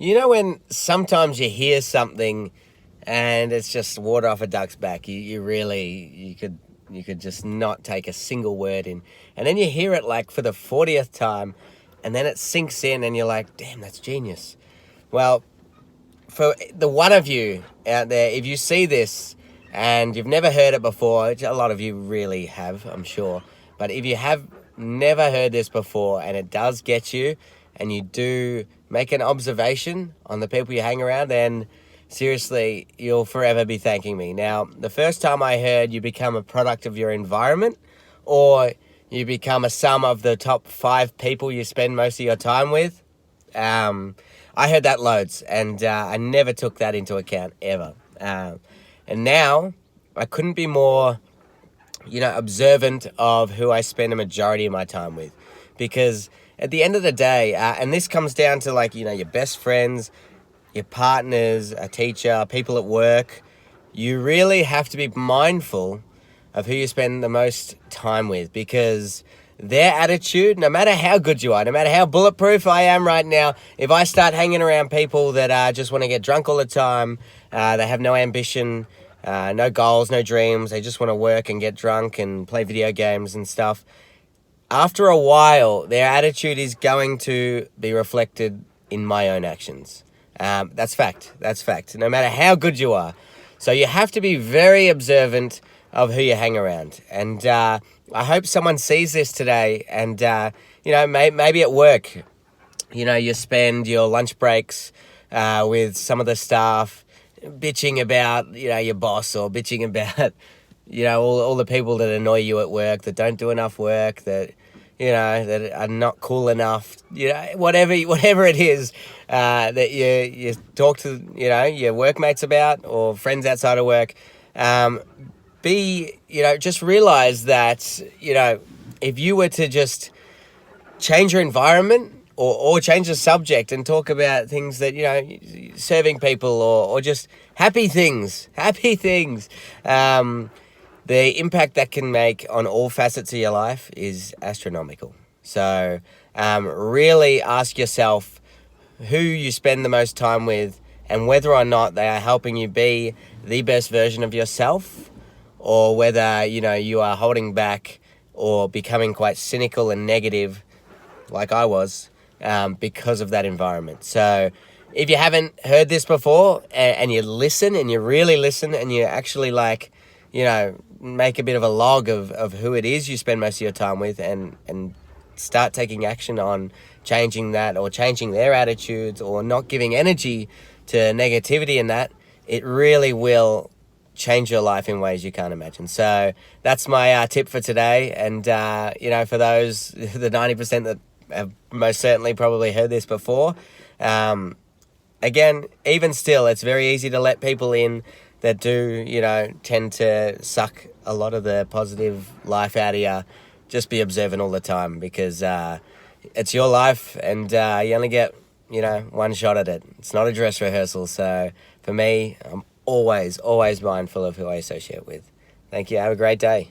You know when sometimes you hear something and it's just water off a duck's back. You could just not take a single word in. And then you hear it like for the 40th time and then it sinks in and you're like, damn, that's genius. Well, for the one of you out there, if you see this and you've never heard it before, which a lot of you really have, I'm sure. But if you have never heard this before and it does get you and you do make an observation on the people you hang around, then seriously, you'll forever be thanking me. Now, the first time I heard you become a product of your environment or you become a sum of the top 5 people you spend most of your time with, I heard that loads and I never took that into account ever. And now I couldn't be more, observant of who I spend a majority of my time with. Because at the end of the day, and this comes down to your best friends, your partners, a teacher, people at work, you really have to be mindful of who you spend the most time with, because their attitude, no matter how good you are, no matter how bulletproof I am right now, if I start hanging around people that just want to get drunk all the time, they have no ambition, no goals, no dreams, they just want to work and get drunk and play video games and stuff, after a while, their attitude is going to be reflected in my own actions. That's fact. That's fact. No matter how good you are. So you have to be very observant of who you hang around. And I hope someone sees this today. And, maybe at work, you spend your lunch breaks with some of the staff bitching about, your boss, or bitching about, all the people that annoy you at work, that don't do enough work, that are not cool enough, whatever it is that you talk to, your workmates about, or friends outside of work. Just realize that, if you were to just change your environment or change the subject and talk about things that, serving people or just happy things, the impact that can make on all facets of your life is astronomical. So really ask yourself who you spend the most time with and whether or not they are helping you be the best version of yourself, or whether, you are holding back or becoming quite cynical and negative like I was because of that environment. So if you haven't heard this before and you listen and you really listen and you actually make a bit of a log of who it is you spend most of your time with and start taking action on changing that, or changing their attitudes, or not giving energy to negativity in that, it really will change your life in ways you can't imagine. So that's my tip for today. And, for those, the 90% that have most certainly probably heard this before, again, even still, it's very easy to let people in that do, tend to suck a lot of the positive life out of you. Just be observant all the time, because it's your life and you only get, one shot at it. It's not a dress rehearsal. So for me, I'm always mindful of who I associate with. Thank you. Have a great day.